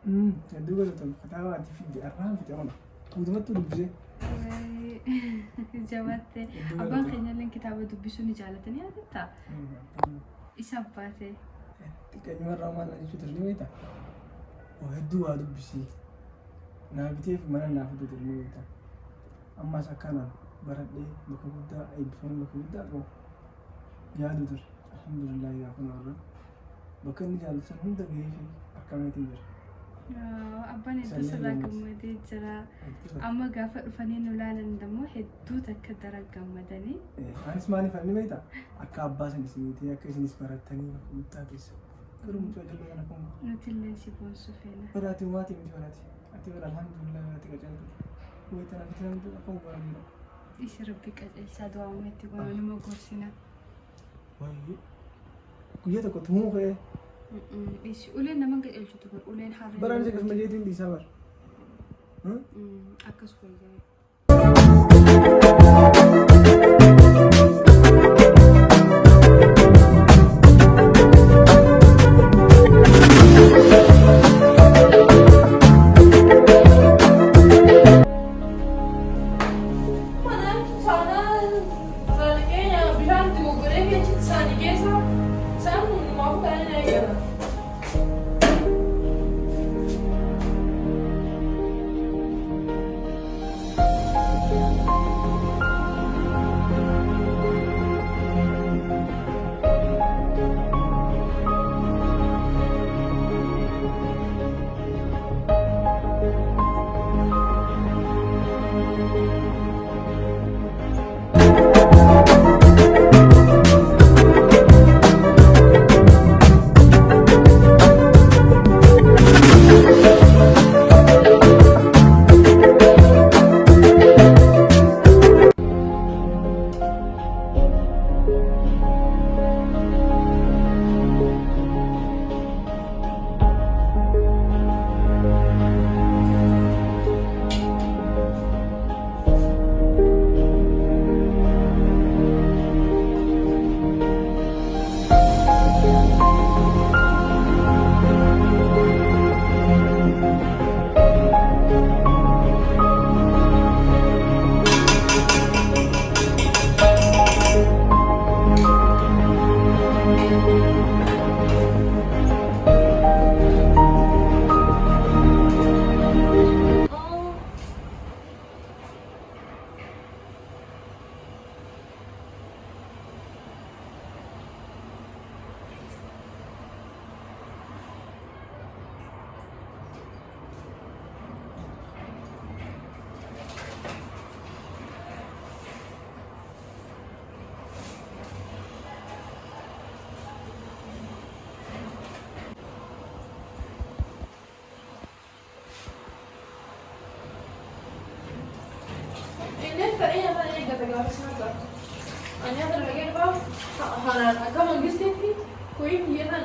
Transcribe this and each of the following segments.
Hedduu galatoon kitaabaatii fi arraan fite ona. Guutumatti dubbisee. Jabaate abbaan keenyallee kitaaba dubbisuu ni jaalatanii yaadatta. Isa abbaate. Xiqqeenyu irraa maal jechuutu ni beekta. Hedduu waa dubbisii. Naa biteef mana naaf duutu ni beekta. Ammas akkanaan baradhee bakka guddaa eebbifamee bakka guddaa qabu yaadu ture. Alhamdulillah yaa kun warra bakka inni jaalatan hunda gahee fi akkamiitiin jira. Abbaan hedduu sirraa gammadee jira. Amma gaafa dhufanii nu ilaalan immoo hedduu takka dara gammadanii. Anis maaliif ani beekta akka abbaa sanis miti akka isinis barattanii bakka guddaa keessa. Garuu mucaa jallee kana kun. Nuti illee si boonsu feena. Baraati maatii miti baraati. Ati bara alhamdulillah baraati qacalte. Wayita nafi namtu akkam baranidha. Isi rabbi qaceelsaa du'aamu itti goona numa gorsina. Wayii guyyaa tokko tumuu ka'ee. Isi uleen nama qaceelchutu kun uleen harree. Baraan isa akkasuma jeetiin dhiisaa bara. Akkas fayyadamu. Ani ada lagi apa? Hanan, agak manggis deh ni. Kui dia kan.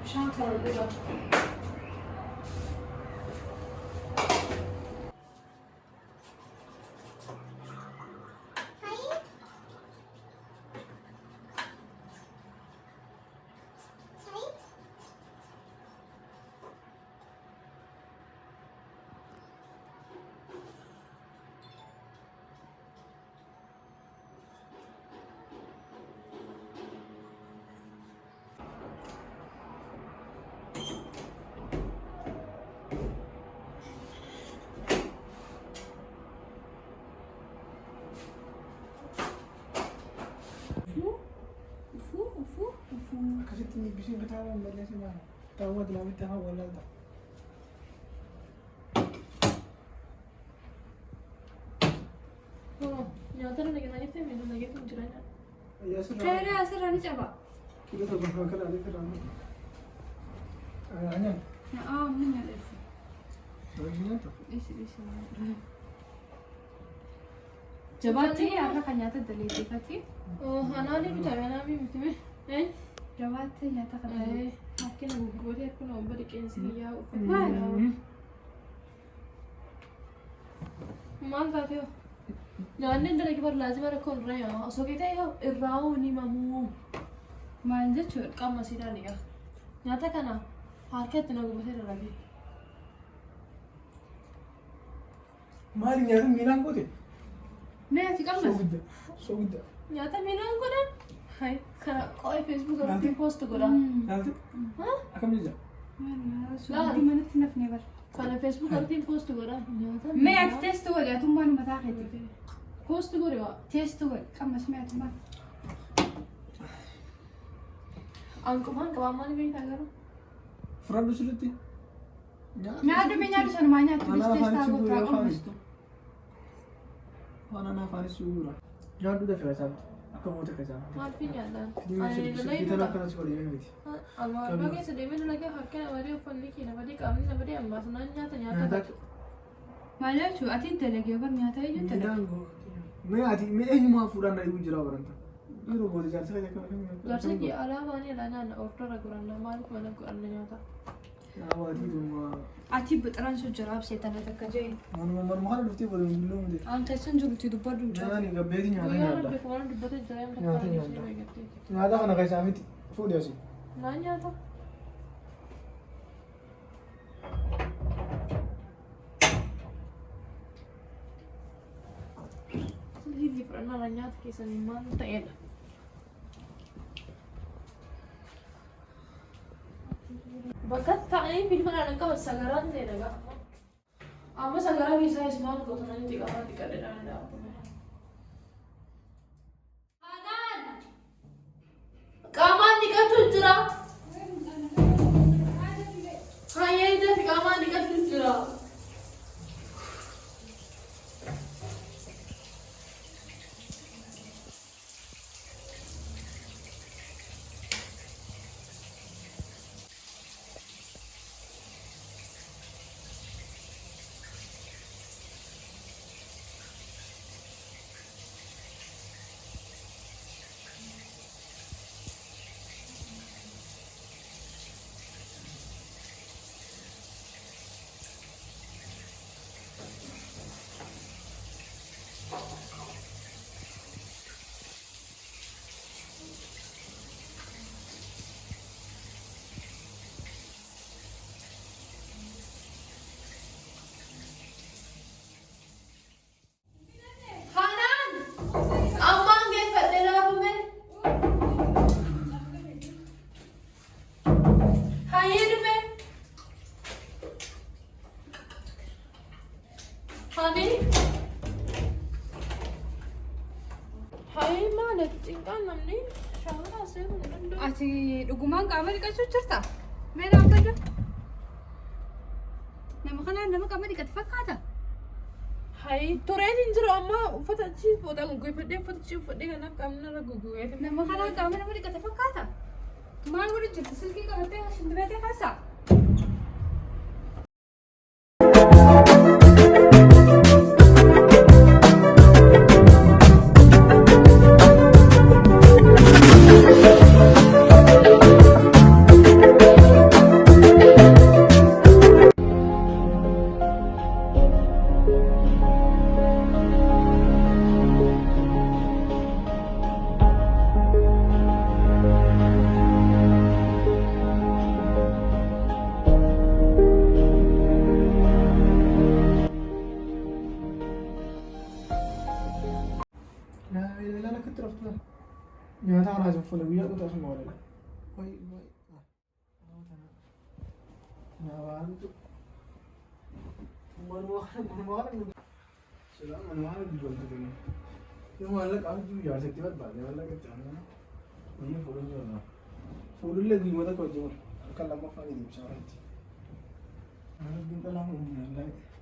Şantalı da. Akkasitti bisiin kitaabaan balleessi maal ta'uu lamitti hafa walaalta. Nyaata lagi lagi tu minum lagi tu jiranya. Ya sudah. Kaya asal ni coba. Kita sama kalau ada kerana. Ayahnya. Mana ada? Baginya tu. Isi. Jabati apa kan nyata dari dekati? Oh, hana ni kita mana ni mungkin. Jabati nyata kan. Makin gugur ya aku nombor di kensi ya. Maal taatee hoo? Nyaanni dalagi bar laazima rakkoo irra yaa. Osoo kee ta'e hoo irraa hoo ni mamuu. Maal jechuudha? Qaama siidhaan egaa. Nyaata kana harkatti na gubatee dalagee. Maali nyaata miilaan goote? Mee ati qabnas? Soogidda. Nyaata miilaan godhan? Hai kana qo'ee Facebook irratti post godha. Nyaata? Akkam jira? Suuraa manatti nafnee bara. Kana Facebook irratti post godha. Nyaata. Mee ati teestu godhe atummaan mataa keetti. Post godhe waa. Teestu godhe qabnas mee atummaan. Anqumaan qabaa maali beektaa garuu? Fudhadhu sirriitti. Nyaadhu sanumaa nyaattu teestaa goottaa qabnastu. Waan ana afaanis suura. Nyaadhu dafee isaatti. Akka moota keessaa. Maal fi nyaadhaan? Biitaan akkanas godhee miti. Amma keessa deemee dalagee harka namadee uffanni kee namadee qaamni namadee ammaas naan nyaata. Maal jechuun ati dalagee bar nyaata eenyu dalagee? Mee eenyumaa fuudhaan na dhibu jira baranta. Yeroo goota jaarsa kan akka Jaarsa kee alaabaan ilaanaan ordora godhanna maaliif mana godhanna nyaata? Ati bixaraan sun jira abseetan akka jee. Manuma haala dhuftee waliin gulluu miti. Aan keessan jirutti dubbadhu hin jiru. Nyaani gabbeeti nyaata Guyyaa nyaata. rabbi waan dubbata jira Nyaata bakka nyaata. eegattee. Nyaata kana keessaa miti fuudhi asii. Naan nyaata. Silii fudhannaa nyaata keessanii maal ta'edha? Bakka taa'anii filmadhaan qaban sagaraan ta'e dhagaa. Amma sagaraa keessaa is maal gootan itti qaban itti qadadhaan dhaabame. Haadhaan! Qaamaan dhiqatu jira. Hayyee itti qaamaan dhiqatu jira. Ati dhugumaan qaama dhiqachuu jirta? Mee dhaabbadhu. Nama kanaan nama qaama dhiqate fakkaata? Hai, tureen jiru amma uffata achi fooxaa gugguufadhee uffata achi uffadhee kan akka amna irra gugguufate. Nama kanaan qaama nama dhiqate fakkaata? Maal godhu jirti? Silkii qabattee shimbireetee keessaa? Nyaata kanaa sun fuula guyyaa qotaa sun mawalala. Nyaawaanutu manuma kana silaa manuma kana dubbaltu kennu. Yoo maallaqa jiru jaarsatti barbaade maallaqa itti aannan biyya fuudhuu jira. Fuudhullee guyyoota akka hojii akka lammaffaa ni ibsaa irratti. Maallaqa dhalaa mun jaalladha.